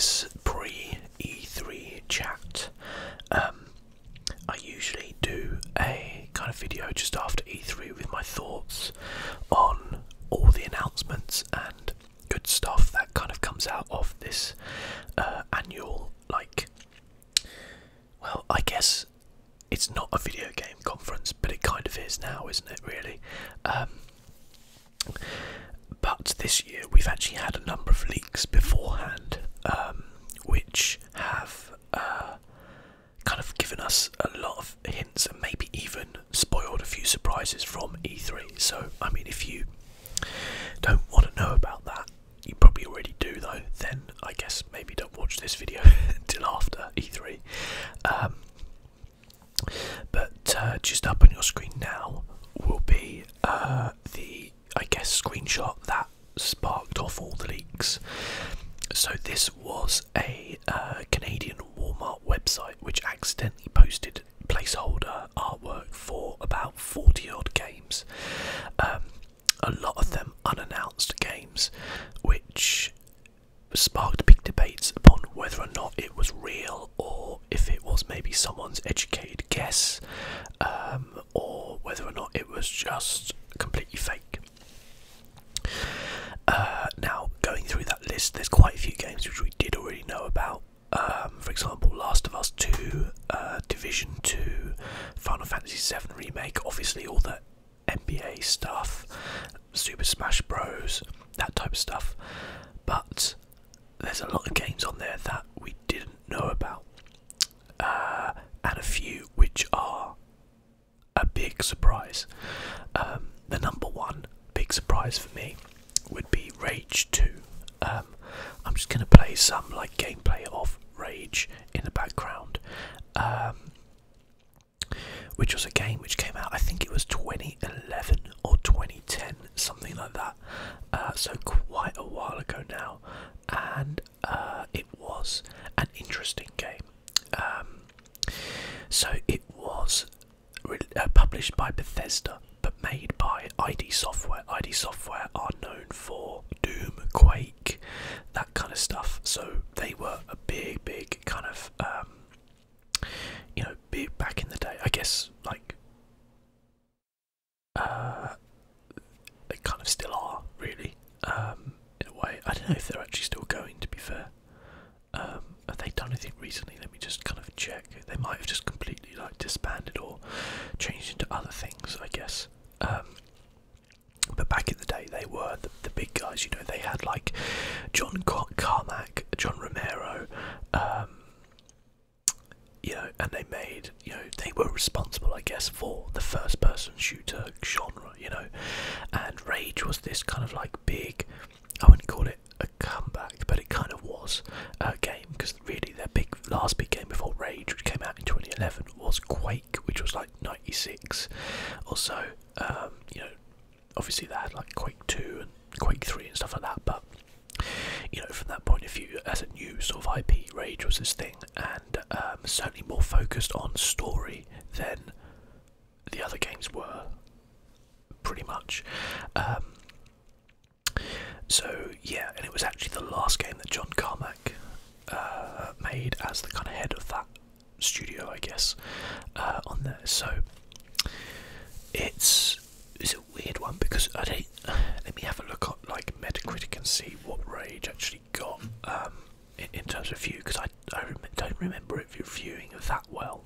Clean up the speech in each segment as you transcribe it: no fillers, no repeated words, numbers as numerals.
this pre-E3 chat. I usually do a kind of video just after E3 with my thoughts on all the announcements and good stuff that kind of comes out of this annual, like, well, I guess it's not a video game conference, but it kind of is now, isn't it, really? But this year we've actually had a number of leaks beforehand, which have kind of given us a lot of hints and maybe even spoiled a few surprises from E3. So, I mean, if you don't want to know about that, you probably already do though, then I guess maybe don't watch this video until after E3. But just up on your screen now will be the, I guess, screenshot that sparked off all the leaks. So this was a Canadian Wal-Mart website which accidentally posted placeholder artwork for about 40 odd games. A lot of them unannounced games, which sparked big debates upon whether or not it was real or if it was maybe someone's educated guess, or whether or not it was just completely fake. Now, going through that list, there's quite a few games which we did already know about. For example, Last of Us 2, Division 2, Final Fantasy VII Remake, obviously all the NBA stuff, Super Smash Bros, that type of stuff. But there's a lot of games on there that we didn't know about, and a few which are a big surprise. The number one big surprise for me would be Rage 2. I'm just going to play some like gameplay of Rage in the background, which was a game which came out, I think it was 2011 or 2010, something like that, so quite a while ago now, and it was an interesting game. So it was published by Bethesda, but made by ID Software. ID Software are known for Doom, Quake, that kind of stuff. So they were a big kind of, big back in the day. I guess, like, they kind of still are, really, in a way. I don't know if they're actually still going, to be fair. Have they done anything recently? Let me just kind of check. They might have just completely, like, disbanded or changed into other things, I guess. But back in the day, they were the big guys. They had like John Carmack, John Romero, and they made, they were responsible, I guess, for the first-person shooter genre, and Rage was this kind of like big, I wouldn't call it a comeback, but it kind of was a game, because really their last big game before Rage, which came out in 2011, was Quake, which was like 96 or so. Obviously they had like Quake 2 and Quake 3 and stuff like that, but from that point of view, as a new sort of IP, Rage was this thing, and certainly more focused on story than the other games were, pretty much. So yeah, and it was actually the last game that John Carmack made as the kind of head of that studio, I guess, on there. So it's a weird one, because let me have a look at like Metacritic and see what Rage actually got in terms of review, because I don't remember it reviewing that well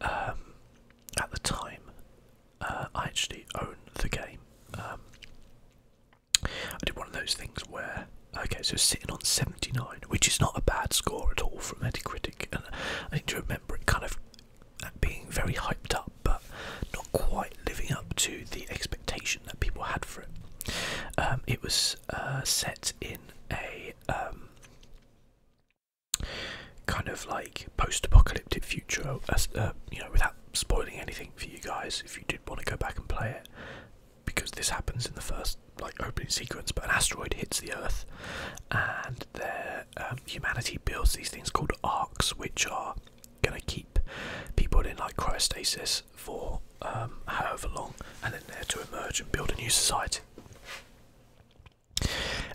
at the time. I actually own the game. I did one of those things where, okay, so sitting on 79, which is not a bad score at all from Metacritic, and I think to remember it kind of being very hyped up, but not quite living up to the expectation that people had for it. It was set in a kind of like post-apocalyptic future, without spoiling anything for you guys if you did want to go back and play it, because this happens in the first like opening sequence. But an asteroid hits the Earth, and humanity builds these things called arcs, which are going to keep people in like cryostasis for however long, and then they're to emerge and build a new society.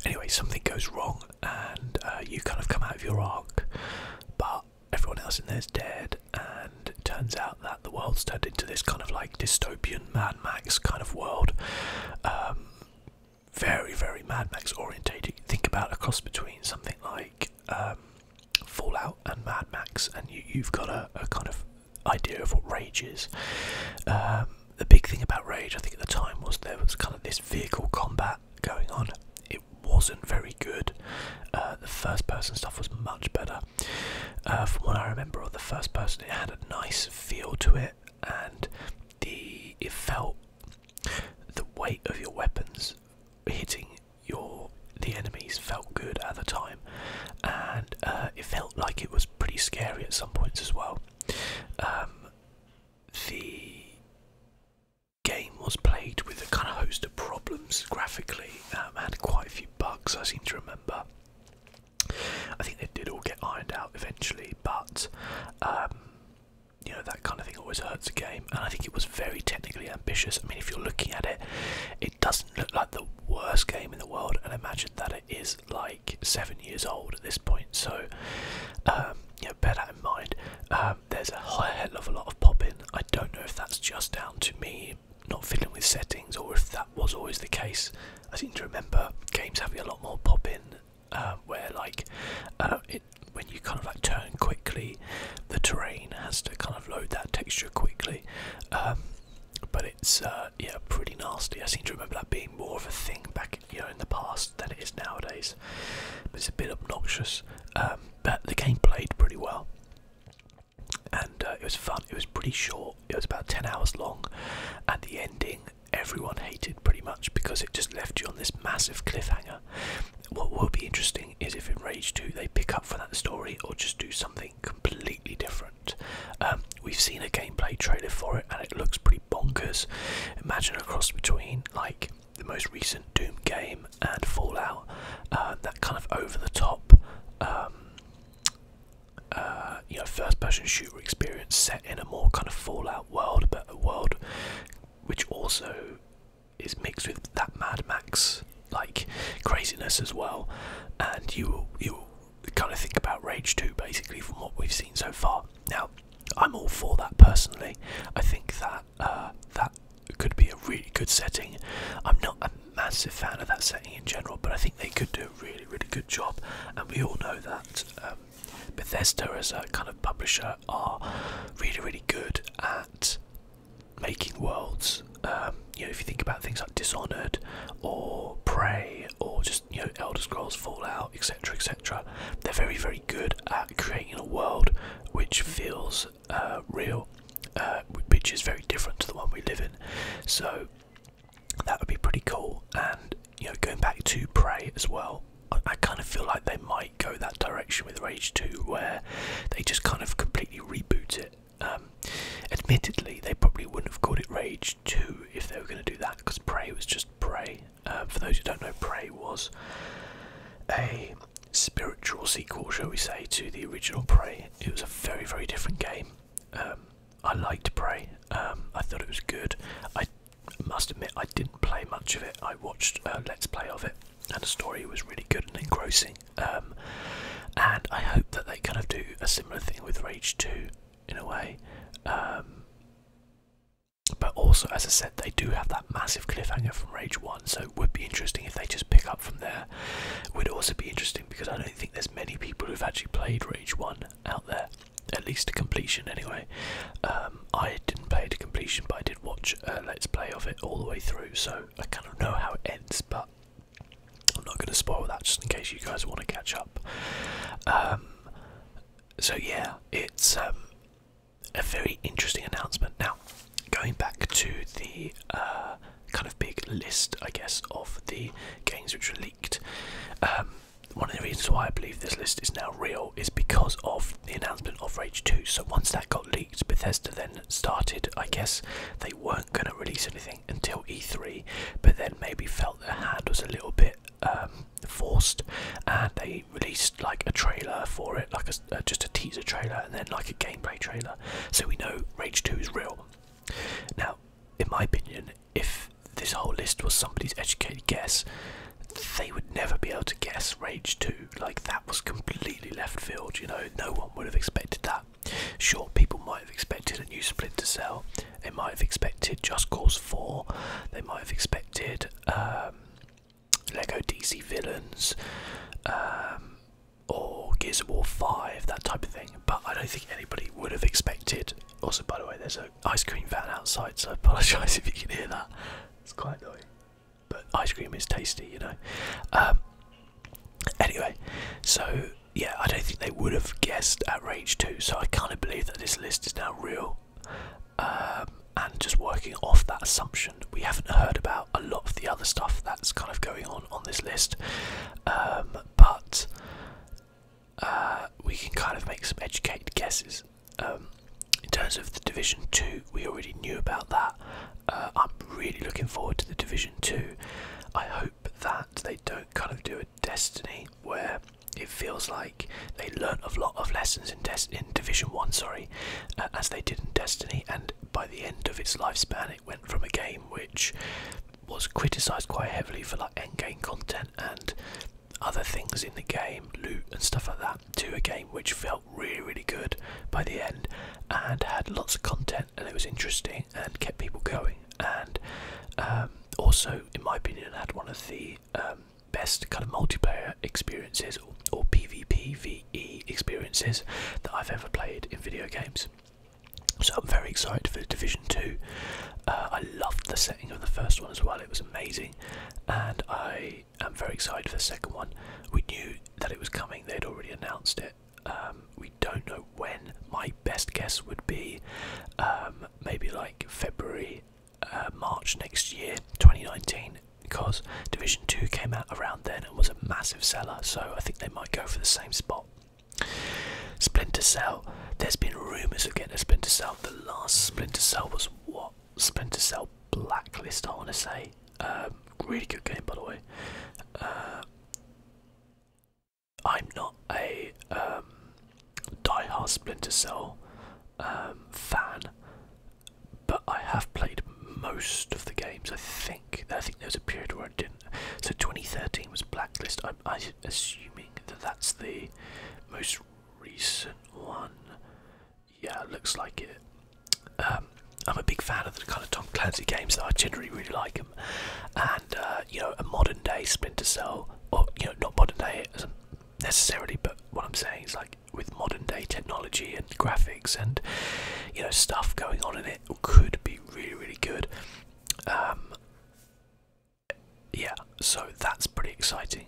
Anyway, something goes wrong and you kind of come out of your arc, but everyone else in there's dead, and it turns out that the world's turned into this kind of like dystopian Mad Max kind of world. Very, very Mad Max orientated. Think about a cross between something like Fallout and Mad Max, and you've got a kind of idea of what Rage is. The big thing about Rage, I think at the time, was there was kind of this vehicle combat going on. It wasn't very good. The first person stuff was much better. From what I remember of the first person, it had a nice feel to it, and it felt, the weight of your weapons hitting the enemies felt good at the time, and it felt like it was pretty scary at some points as well. The game was plagued with a kind of host of problems graphically, had quite a few bugs, I seem to remember. I think they did all get ironed out eventually, but you know, that kind of thing always hurts a game, and I think it was very technically ambitious. I mean, if you're looking at it, it doesn't look like the worst game in the world, and imagine that it is like 7 years old at this point, so you know, bear that in mind. There's a hell of a lot of pop-in. I don't know if that's just down to me not fiddling with settings, or if that was always the case. I seem to remember games having a lot more pop-in, where like when you kind of like turn quickly, the terrain has to kind of load that texture quickly. But it's yeah, pretty nasty. I seem to remember that being more of a thing back, you know, in the past than it is nowadays. But it's a bit obnoxious. But the game played pretty well, and it was fun. It was pretty short. It was about 10 hours long, and the ending everyone hated pretty much because it just left you on this massive cliffhanger. What will be interesting is if in Rage 2 they pick up from that story or just do something completely different. We've seen a gameplay trailer for it and it looks pretty bonkers. Imagine a cross between like the most recent Doom game and Fallout, that kind of over the top you know, first person shooter experience set in a more kind of Fallout world, but a world which also is mixed with that Mad Max like craziness as well. And you kind of think about Rage 2 basically from what we've seen so far. Now, I'm all for that personally. I think that that could be a really good setting. I'm not a massive fan of that setting in general, but I think they could do a really, really good job. And we all know that Bethesda as a kind of publisher are really, really good at making worlds. You know, if you think about things like Dishonored or Prey or just, you know, Elder Scrolls, Fallout, etc., etc., they're very, very good at creating a world which feels real, which is very different to the one we live in. So that would be pretty cool. And, you know, going back to Prey as well, I kind of feel like they might go that direction with Rage 2, where they just kind of completely reboot it. Admittedly, they probably wouldn't have called it Rage 2 if they were going to do that, because Prey was just Prey. For those who don't know, Prey was a spiritual sequel, shall we say, to the original Prey. It was a very, very different game. I liked Prey. I thought it was good. I must admit, I didn't play much of it. I watched a Let's Play of it, and the story was really good and engrossing. And I hope that they kind of do a similar thing with Rage 2 in a way. But also, as I said, they do have that massive cliffhanger from Rage 1, so it would be interesting if they just pick up from there. It would also be interesting because I don't think there's many people who've actually played Rage 1 out there, at least to completion anyway. I didn't play it to completion, but I did watch a Let's Play of it all the way through, so I kind of know how it ends, but I'm not going to spoil that just in case you guys want to catch up. So yeah, it's a very interesting announcement. Now, going back to the kind of big list, I guess, of the games which were leaked, one of the reasons why I believe this list is now real is because of the announcement of Rage 2. So once that got leaked, Bethesda then started, I guess they weren't going to release anything until E3, but then maybe felt their hand was a little bit forced, and they released like a trailer for it, like just a teaser trailer, and then like a gameplay trailer. So we know Rage 2 is real. Now, in my opinion, if this whole list was somebody's educated guess, they would never be able to guess Rage 2. Like, that was completely left field, you know, no one would have expected that. Sure, people might have expected a new Splinter Cell, they might have expected Just Cause 4, they might have expected Lego DC Villains, or Gears of War 5, that type of thing, but I don't think anybody would have expected. Also, by the way, there's an ice cream van outside, so I apologise if you can hear that. It's quite annoying, but ice cream is tasty, you know. Anyway, so yeah, I don't think they would have guessed at Rage 2, so I kind of believe that this list is now real. And just working off that assumption, we haven't heard about a lot of the other stuff that's kind of going on this list, but we can kind of make some educated guesses. In terms of the Division 2, we already knew about that. I'm really looking forward to the Division 2. I hope that they don't kind of do a Destiny where it feels like they learnt a lot of lessons in Division 1, sorry, as they did in Destiny, and by the end of its lifespan it went from a game which was criticised quite heavily for like endgame content and other things in the game, loot and stuff like that, to a game which felt really, really good by the end and had lots of content and it was interesting and kept people going, and also, in my opinion, had one of the best kind of multiplayer experiences or PvPvE experiences that I've ever played in video games. So I'm very excited for the Division 2. I loved the setting of the first one as well, it was amazing, and I am very excited for the second one. We knew that it was coming, they'd already announced it. We don't know when. My best guess would be maybe like February, March next year, 2019, because Division 2 came out around then and was a massive seller, so I think they might go for the same spot. Splinter Cell, there's been rumours of getting a Splinter Cell. The last Splinter Cell was what? Splinter Cell Blacklist, I want to say. Really good game, by the way. I'm not a die-hard Splinter Cell fan, but I have played most of the games. I think there was a period where I didn't. So 2013 was Blacklist. I'm assuming that that's the most recent one. Yeah, looks like it. I'm a big fan of the kind of Tom Clancy games, that I generally really like them, and you know, a modern day Splinter Cell, or you know, not modern day necessarily, but what I'm saying is like with modern day technology and graphics and you know stuff going on in it, could be really, really good. Yeah, so that's pretty exciting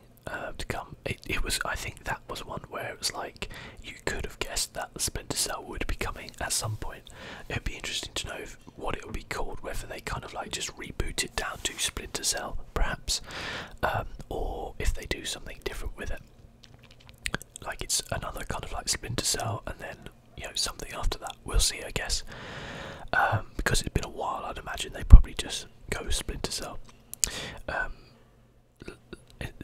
to come. It was, I think that was one where it was like you could have guessed that the Splinter Cell would be coming at some point. It would be interesting to know what it would be called, whether they kind of like just reboot it down to Splinter Cell perhaps, or if they do something different with it, like it's another kind of like Splinter Cell and then you know something after that. We'll see, I guess. Because it's been a while, I'd imagine they probably just go Splinter Cell.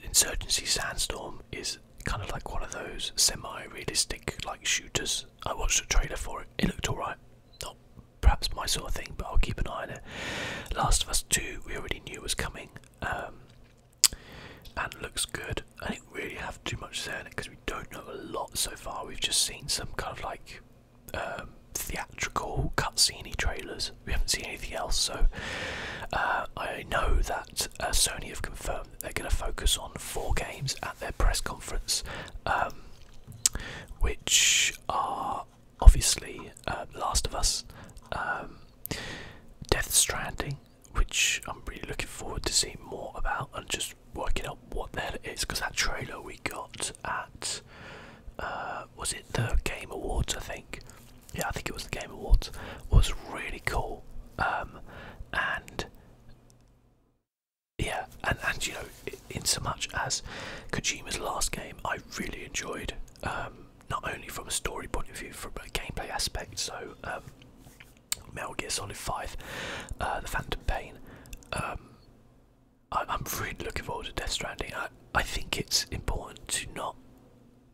Insurgency Sandstorm is kind of like one of those semi-realistic like shooters. I watched a trailer for it, it looked alright. Not perhaps my sort of thing, but I'll keep an eye on it. Last of Us 2 we already knew was coming, and looks good. I didn't really have too much to say on it because we don't know a lot so far. We've just seen some kind of like theatrical cutscene trailers. We haven't seen anything else, so I know that Sony have confirmed that they're going to focus on 4 games at their press conference, which are obviously Last of Us, Death Stranding, which I'm really looking forward to seeing more about and just working out what the hell it is, because that trailer we got at was it the Game Awards, I think? Yeah, I think it was the Game Awards, was really cool. And yeah, and you know, in so much as Kojima's last game I really enjoyed, not only from a story point of view, from a gameplay aspect, so Metal Gear Solid 5, The Phantom Pain. I'm really looking forward to Death Stranding. I think it's important to not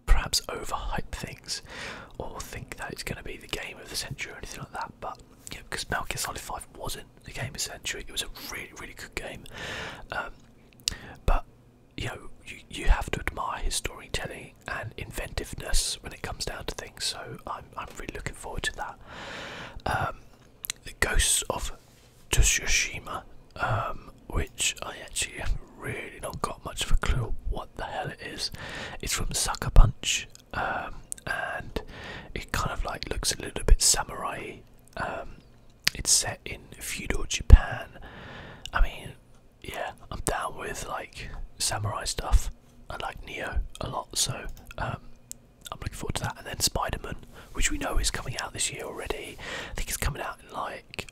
perhaps overhype things or think that it's going to be the game of the century or anything like that, but yeah, because Metal Gear Solid 5 wasn't the game of the century, it was a really, really good game, but you know, with like samurai stuff. I like Neo a lot, so I'm looking forward to that. And then Spider-Man, which we know is coming out this year already. I think it's coming out in like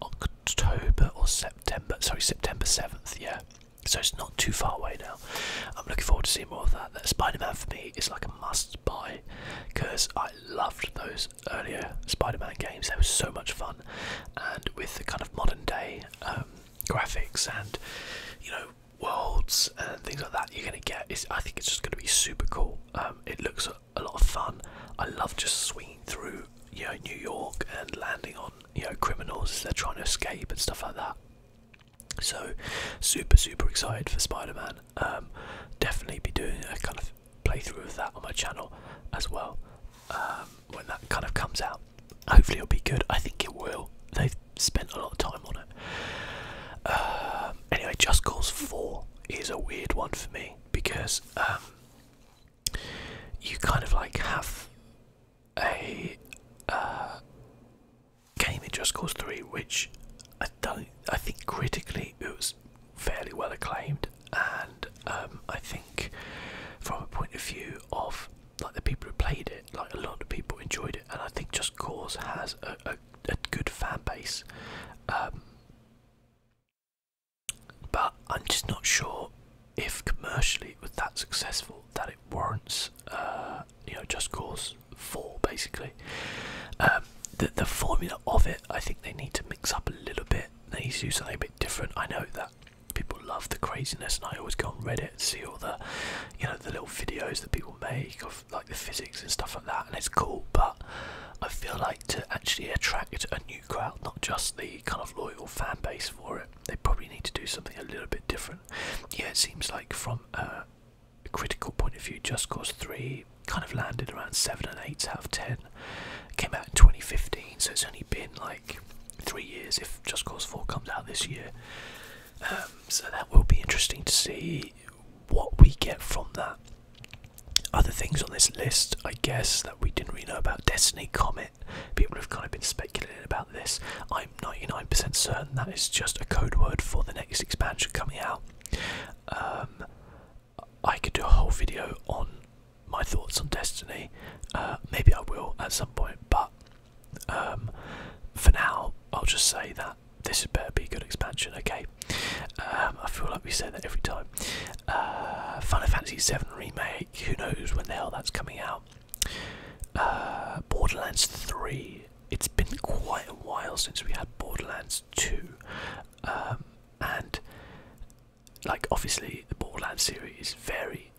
October or September. Sorry, September 7th. Yeah. So it's not too far away now. I'm looking forward to seeing more of that. That Spider-Man for me is like a must-buy because I loved those earlier Spider-Man games. They were so much fun, and with the kind of modern-day graphics and worlds and things like that you're gonna get, I think it's just gonna be super cool. It looks a lot of fun. I love just swinging through New York and landing on criminals as they're trying to escape and stuff like that. So super excited for Spider-Man. Definitely be doing a kind of playthrough of that on my channel as well when that kind of comes out. Hopefully it'll be good. I think it will. They've spent a lot of time on it. Anyway, Just Cause 4 is a weird one for me because you kind of like have a game in Just Cause 3 which I think critically it was fairly well acclaimed, and I think from a point of view of like the people who played it, like a lot of people enjoyed it, and I think Just Cause has a good fan base, but I'm just not sure if commercially it was that successful that it warrants Just Cause 4 basically. The formula of it, I think they need to mix up a little bit. They need to do something a bit different. I know that people love the craziness, and I always go on Reddit and see all the, the little videos that people make of like the physics and stuff like that, and it's cool. But I feel like to actually attract a new crowd, not just the kind of loyal fan base for it, they probably need to do something a little bit different. Yeah, it seems like from a critical point of view, Just Cause 3 kind of landed around 7 and 8 out of 10. Came out in 2015, so it's only been like 3 years if Just Cause 4 comes out this year. So that will be interesting to see what we get from that. Other things on this list, I guess, that we didn't really know about: Destiny Comet. People have kind of been speculating about this. I'm 99% certain that is just a code word for the next expansion coming out. I could do a whole video on my thoughts on Destiny. Maybe I will at some point, but for now I'll just say that this better be a good expansion, okay? I feel like we say that every time. Final Fantasy VII Remake, who knows when the hell that's coming out. Borderlands 3, it's been quite a while since we had Borderlands 2, and like obviously the Borderlands series is very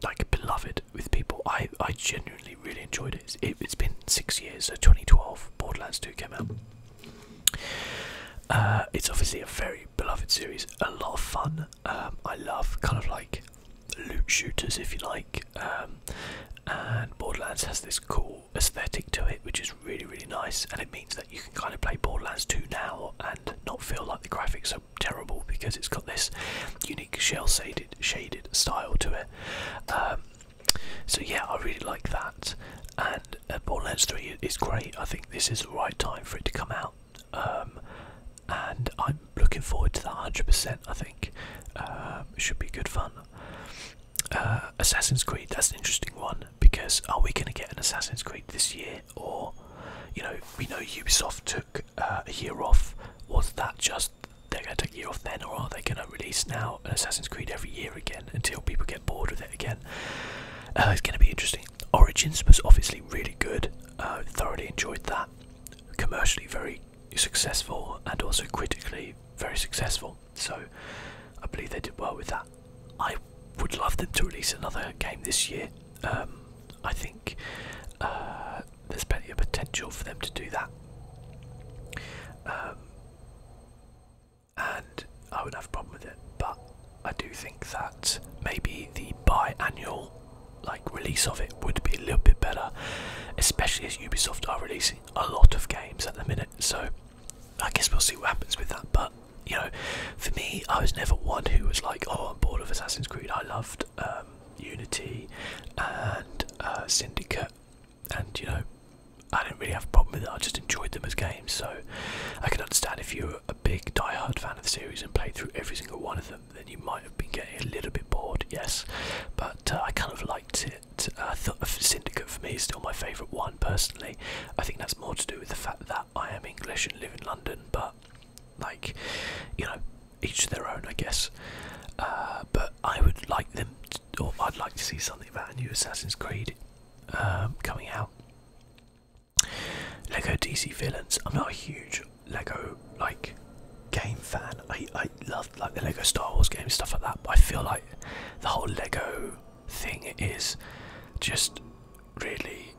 like beloved with people. I genuinely really enjoyed it. It's been 6 years, so 2012 Borderlands 2 came out. It's obviously a very beloved series, a lot of fun. I love kind of like loot shooters, if you like, and Borderlands has this cool aesthetic to it, which is really nice, and it means that you can kind of play Borderlands 2 now and not feel like the graphics are terrible because it's got this unique shaded style to it. So yeah, I really like that, and Borderlands 3 is great. I think this is the right time for it to come out, and I'm looking forward to that 100%. I think it should be good fun. Assassin's Creed, that's an interesting one, because are we going to get an Assassin's Creed this year, or we know Ubisoft took a year off. Was that just they're going to take a year off then, or are they going to release now an Assassin's Creed every year again until people get bored with it again? It's going to be interesting. Origins was obviously really good. Thoroughly enjoyed that. Commercially very successful, and also critically very successful. So I believe they did well with that. I would love them to release another game this year. I think there's plenty of potential for them to do that. And I wouldn't have a problem with it, but I do think that maybe the biannual release of it would be a little bit better, especially as Ubisoft are releasing a lot of games at the minute. So I guess we'll see what happens with that. But for me, I was never one who was like, oh, I'm bored of Assassin's Creed. I loved Unity and Syndicate, and I didn't really have a problem with it. I just enjoyed them as games. So I can understand if you're a big die-hard fan of the series and played through every single each their own, I guess. But I would like them, or I'd like to see something about a new Assassin's Creed coming out. Lego DC Villains. I'm not a huge Lego game fan. I love like the Lego Star Wars games, stuff like that. But I feel like the whole Lego thing is just really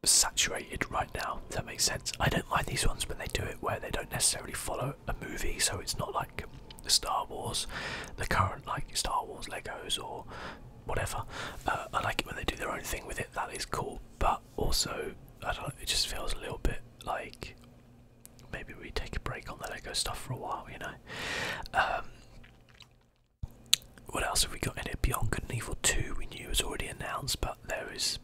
saturated right now. If that makes sense. I don't mind these ones when they do it where they don't necessarily follow a movie, so it's not like the Star Wars, the current like Star Wars Legos or whatever. I like it when they do their own thing with it. That is cool. But also, I don't know, it just feels a little bit like maybe we take a break on the Lego stuff for a while, you know. What else have we got in it? Beyond Good and Evil 2 we knew was already announced, but there is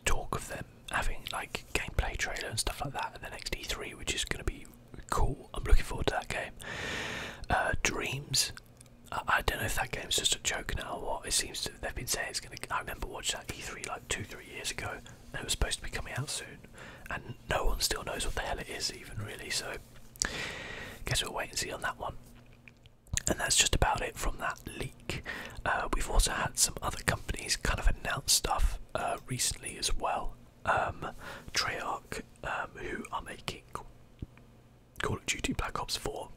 talk of them having like gameplay trailer and stuff like that at the next E3, which is going to be cool. I'm looking forward to that game. Dreams. I don't know if that game's just a joke now or what. It seems to, they've been saying it's going to. I remember watching that E3 like 2-3 years ago, and it was supposed to be coming out soon, and no one still knows what the hell it is even really. So, guess we'll wait and see on that one. And that's just about it from that leak. We've also had some other companies kind of announce stuff recently as well. Treyarch, who are making Call of Duty Black Ops 4,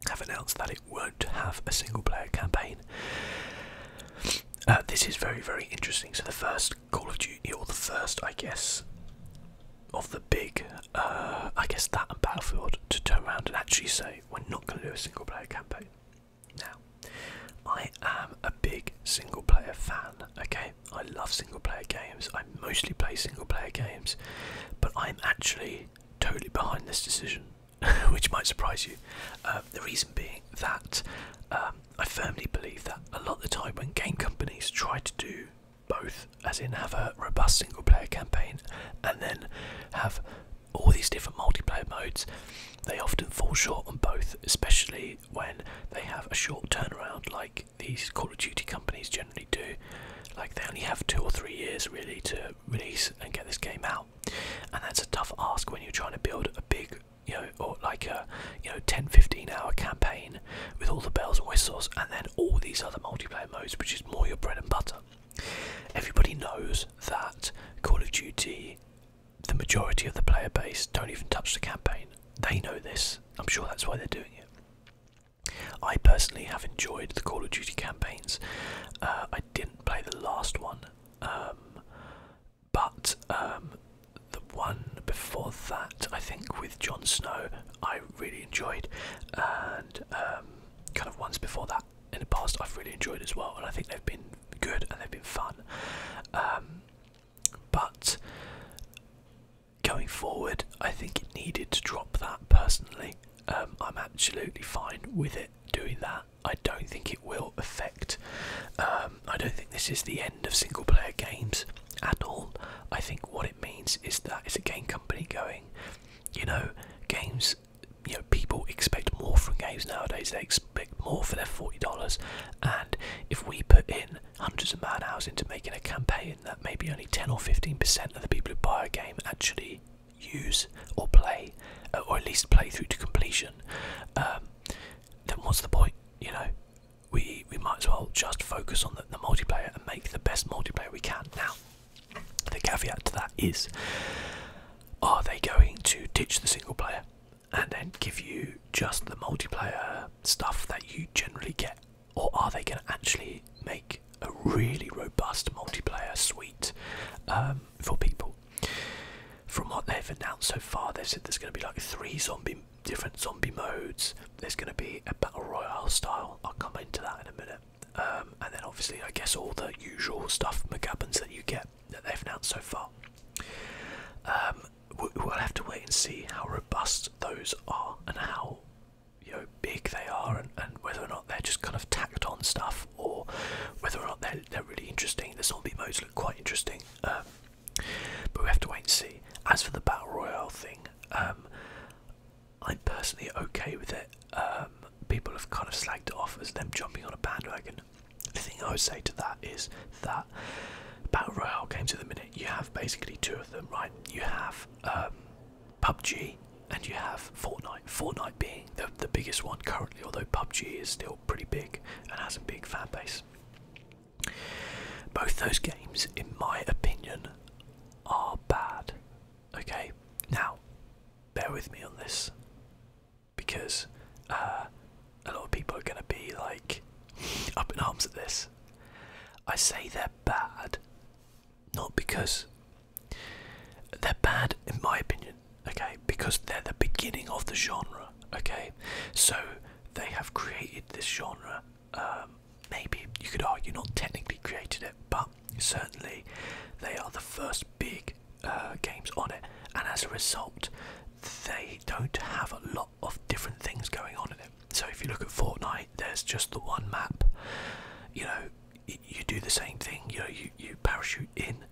have announced that it won't have a single player campaign. This is very, very interesting. So the first Call of Duty, or the first, I guess, of the big, I guess that and Battlefield, to turn around and actually say, we're not going to do a single player campaign. Now, I am a big single player fan, okay? I love single player games. I mostly play single player games, but I'm actually totally behind this decision, which might surprise you. The reason being that I firmly believe that a lot of the time when game companies try to do both, as in have a robust single player campaign and then have all these different multiplayer modes, they often fall short on both, especially when they have a short turnaround like these Call of Duty companies generally do. Like they only have 2 or 3 years really to release and get this game out, and that's a tough ask when you're trying to build a big, you know, or like a 10-15 hour campaign with all the bells and whistles and then all these other multiplayer modes, which is more your bread and butter. Everybody knows that Call of Duty, the majority of the player base don't even touch the campaign. They know this. I'm sure that's why they're doing it. I personally have enjoyed the Call of Duty campaigns. I didn't play the last one, but the one before that, I think with Jon Snow, I really enjoyed, and kind of ones before that in the past I've really enjoyed as well, and I think they've been good and they've been fun. But going forward, I think it needed to drop that personally. I'm absolutely fine with it doing that. I don't think it will affect, I don't think this is the end of single player games at all. I think what it means is that it's a game company going, games, people expect more from games nowadays. They expect more for their $40, and if we put in hundreds of man hours into making a campaign that maybe only 10 or 15% of the people who buy a game actually use or play, or at least play through to completion, then what's the point? We might as well just focus on the multiplayer and make the best multiplayer we can. Now, the caveat to that is, are they going to ditch the single player and then give you just the multiplayer stuff that you generally get, or are they going to actually make a really robust multiplayer suite for people? From what they've announced so far, they've said there's going to be like 3 different zombie modes. There's going to be a battle royale style. I'll come into that in a minute. And then obviously, I guess all the usual stuff, McGubbins, that you get that they've announced so far. We'll have to wait and see how robust those are and how big they are, and whether or not they're just kind of tacked on stuff, or whether or not they're really interesting. The zombie modes look quite interesting, but we have to wait and see. As for the battle royale thing, I'm personally okay with it. People have kind of slagged it off as them jumping on a bandwagon. The thing I would say to that is that battle royale games at the minute, you have basically 2 of them, right? You have PUBG, and you have Fortnite. Fortnite being the biggest one currently, although PUBG is still pretty big and has a big fan base. Both those games, in my opinion, are bad. Okay, now bear with me on this, because a lot of people are going to be like up in arms at this. I say they're bad, not because they're bad in my opinion, okay, because they're the beginning of the genre, okay, so they have created this genre. Maybe you could argue not technically created it, but certainly they are the first big games on it, and as a result they don't have a lot of different things going on in it. So if you look at Fortnite, there's just the one map. You know, you do the same thing. You know, you parachute in.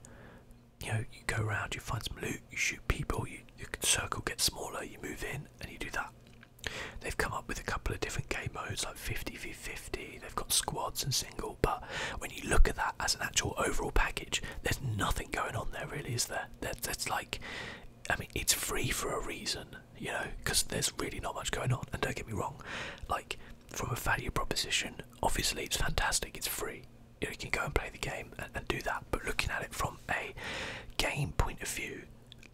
You know, you go around, you find some loot, you shoot people, your circle gets smaller, you move in, and you do that. They've come up with a couple of different game modes, like 50v50. They've got squads and single, but when you look at that as an actual overall package, there's nothing going on there, really, is there? That's like, I mean, it's free for a reason, you know, because there's really not much going on. And don't get me wrong, like, from a value proposition, obviously it's fantastic, it's free. You know, you can go and play the game and do that, but looking at it from a game point of view,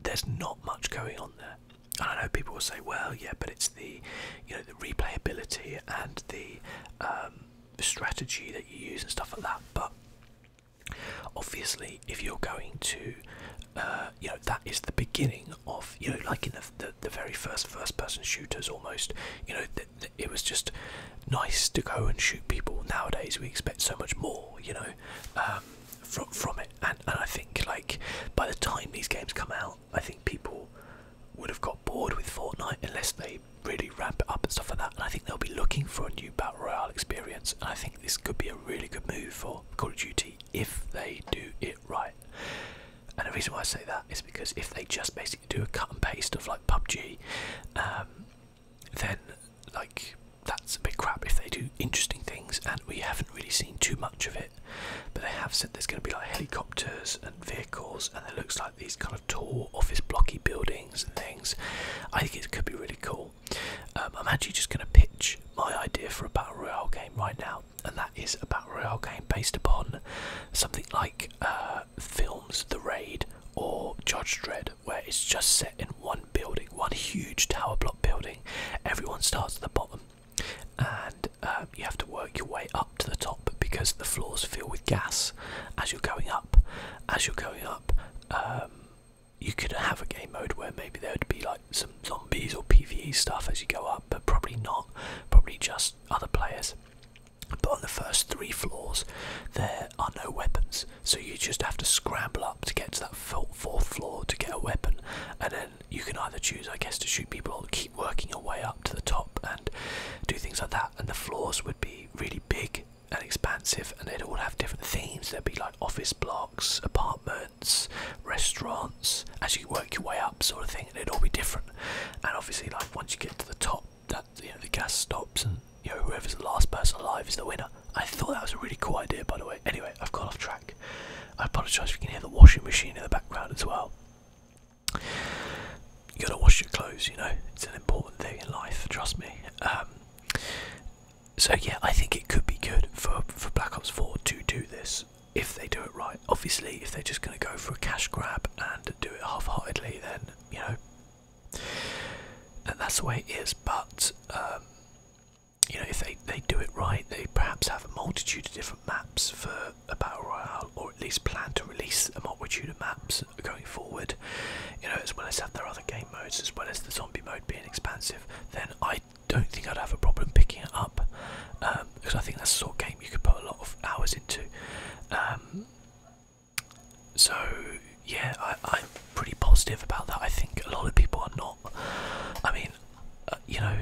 there's not much going on there. And I know people will say, well, yeah, but it's the, you know, the replayability and the strategy that you use and stuff like that. But obviously, if you're going to, you know, that is the beginning of, you know, like in the very first-person shooters almost, you know, it was just nice to go and shoot people. Nowadays, we expect so much more, you know, from it. And I think, like, by the time these games come out, I think people would have got bored with Fortnite unless they really ramp it up and stuff like that, and I think they'll be looking for a new Battle Royale experience, and I think this could be a really good move for Call of Duty if they do it right. And the reason why I say that is because if they just basically do a cut and paste of like PUBG, then like that's a bit crap. If they do interesting things, and we haven't really seen too much of it, but they have said there's going to be like helicopters and vehicles, and it looks like these kind of tall office blocky buildings and things. I think it could be really cool. I'm actually just going to pitch my idea for a Battle Royale game right now, and that is a Battle Royale game based upon something like films The Raid or Judge Dredd, where it's just set in one building, one huge tower block building. Everyone starts at the bottom, and you have to work your way up to the top because the floors fill with gas as you're going up. As you're going up, you could have a game mode where maybe there would be like some zombies or PvE stuff as you go up, but probably not, probably just other players. But on the first 3 floors there are no weapons, so you just have to scramble up to get to that 4th floor to get a weapon, and then you can either choose, I guess, to shoot people or keep working your way up to the top and do things like that. And the floors would be really big and expansive, and they'd all have different themes. There'd be like office blocks, apartments, restaurants, as you work your way up, sort of thing, and it'd all be different. And obviously, like, once you get to the top, that, you know, the gas stops, and you know, whoever's the last person alive is the winner. I thought that was a really cool idea, by the way. Anyway, I've gone off track. I apologise if you can hear the washing machine in the background as well. You gotta wash your clothes, you know, it's an important thing in life, trust me. So yeah, I think it could be good for Black Ops 4 to do this, if they do it right. Obviously, if they're just going to go for a cash grab and do it half-heartedly, then, you know, that's the way it is. But, you know, if they do it right, they perhaps have a multitude of different maps for a Battle Royale, or at least plan to release a multitude of maps going forward, you know, as well as have their other game modes, as well as the zombie mode being expansive, then I don't think I'd have a problem picking it up, because I think that's the sort of game you could put a lot of hours into. So yeah, I'm pretty positive about that. I think a lot of people are not. I mean, you know,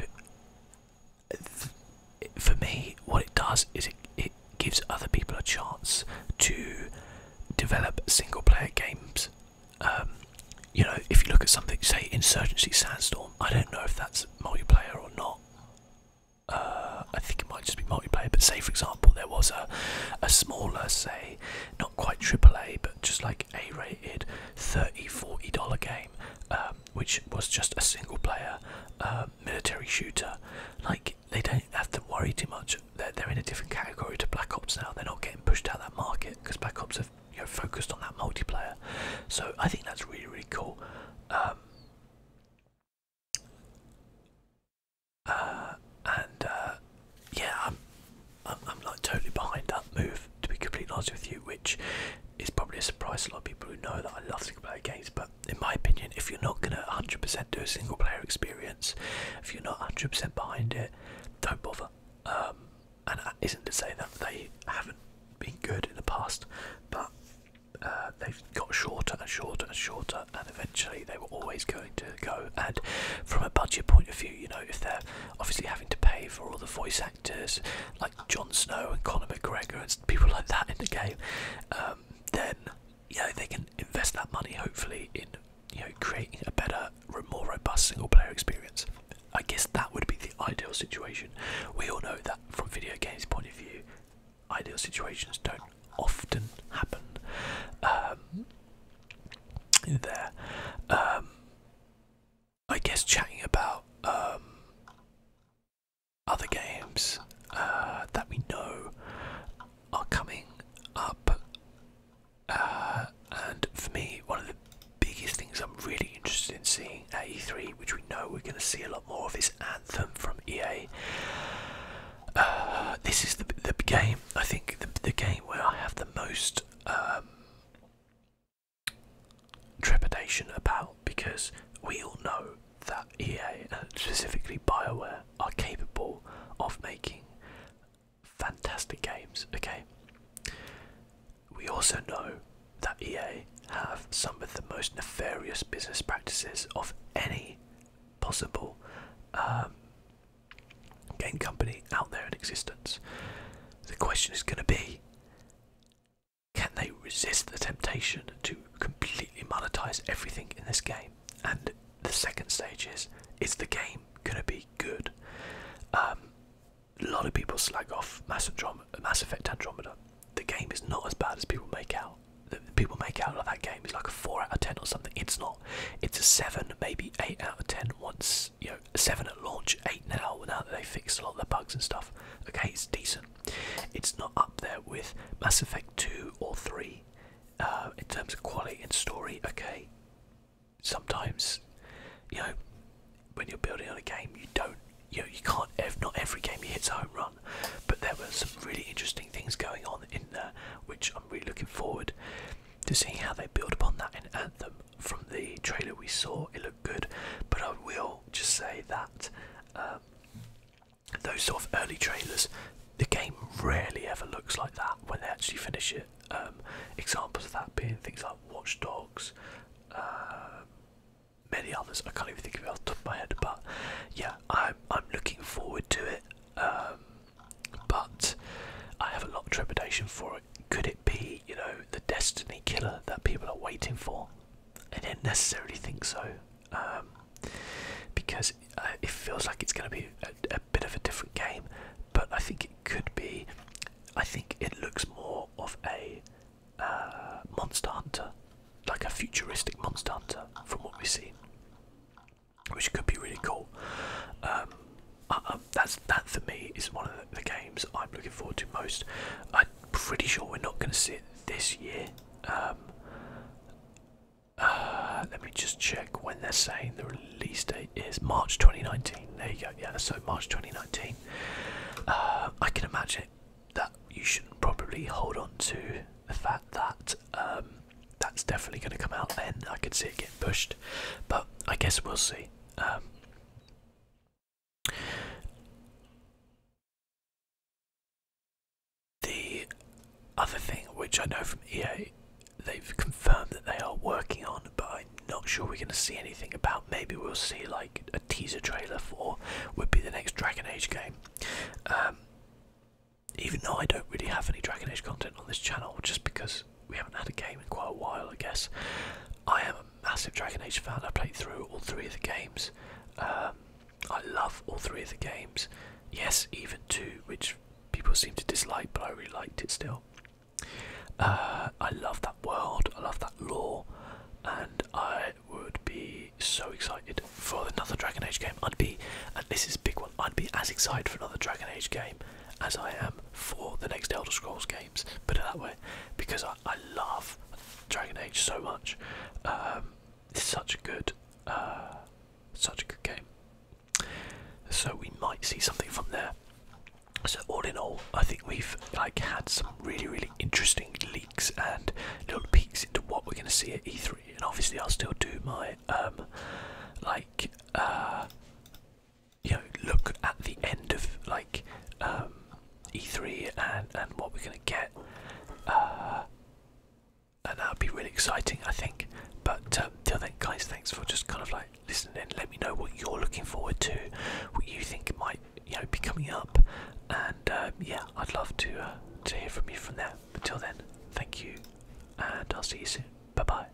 for me, what it does is it gives other people a chance to develop single player games. You know, if you look at something, say Insurgency Sandstorm, I don't know if that's multiplayer or not. I think it might just be multiplayer, but say for example there was a smaller, say, not quite AAA, but just like A-rated $30–40 game, which was just a single player military shooter. Like, they don't have to worry too much. They're in a different category to Black Ops now. They're not getting pushed out of that market because Black Ops have focused on that multiplayer. So I think that's really, really cool. Yeah, I'm like totally behind that move, to be completely honest with you, which is probably a surprise to a lot of people who know that I love single player games. But in my opinion, if you're not gonna 100% do a single player experience, if you're not 100% behind it, don't bother. And that isn't to say that they haven't been good in the past, but they've got shorter and shorter and shorter, and eventually they were always going to go. And from a budget point of view, you know, if they're obviously having to pay for all the voice actors like Jon Snow and Conor McGregor and people like that in the game, then they can invest that money hopefully in creating a better, more robust single player experience. I guess that would be the ideal situation. We all know that from video games point of view, ideal situations don't often happen. I guess chatting about other games that we know are coming up, and for me, one of the biggest things I'm really interested in seeing at E3, which we know we're going to see a lot more of, is Anthem from EA. This is the game, I think, the game where I have the most trepidation about, because we all know that EA, and specifically BioWare, are capable of making fantastic games, okay? We also know that EA have some of the most nefarious business practices of any possible game company out there in existence. The question is going to be, can they resist the temptation to completely monetize everything in this game? And the second stage is the game going to be good? A lot of people slag off Mass Effect Andromeda. The game is not as bad as people make out. People make out of that game is like a 4 out of 10 or something. It's not. It's a 7, maybe 8 out of 10 once, a 7 at launch, 8 now that they fixed a lot of the bugs and stuff. Okay, it's decent. It's not up there with Mass Effect 2 or 3 in terms of quality and story. Okay, sometimes, when you're building on a game, you can't, not every game you hit's a home run, but there were some really interesting things going on in there, which I'm really looking forward to seeing how they build upon that in Anthem. From the trailer we saw, it looked good, but I will just say that those sort of early trailers, the game rarely ever looks like that when they actually finish it. Examples of that being things like Watch Dogs, many others. I can't even think of it off the top of my head, but yeah, I'm looking forward to it. But I have a lot of trepidation for it. Could it be, the Destiny killer that people are waiting for? I don't necessarily think so, because it feels like it's going to be a bit of a different game. But I think it could be. I think it looks more of a Monster Hunter, like a futuristic Monster Hunter from what we've seen, which could be really cool. That for me is one of the games I'm looking forward to most. I'm pretty sure we're not going to see it this year. Let me just check when they're saying the release date is. March 2019. There you go. Yeah, so March 2019. I can imagine that you should probably hold on to the fact that that's definitely going to come out then. I could see it getting pushed, but I guess we'll see. The other thing, which I know from EA, they've confirmed that they are working on, but I'm not sure we're going to see anything about. Maybe we'll see like a teaser trailer for would be the next Dragon Age game. Even though I don't really have any Dragon Age content on this channel, just because we haven't had a game in quite a while, I guess. I am a massive Dragon Age fan. I played through all 3 of the games. I love all 3 of the games. Yes, even 2, which people seem to dislike, but I really liked it still. I love that world, I love that lore, and I would be so excited for another Dragon Age game. I'd be, and this is a big one, I'd be as excited for another Dragon Age game as I am for the next Elder Scrolls games, put it that way, because I love Dragon Age so much. It's such a good game. So we might see something from there. So all in all, I think we've had some really interesting leaks and little peeks into what we're going to see at E3. And obviously, I'll still do my look at the end of E3 and what we're going to get. And that would be really exciting, I think. But till then, guys, thanks for just kind of listening in. Let me know what you're looking forward to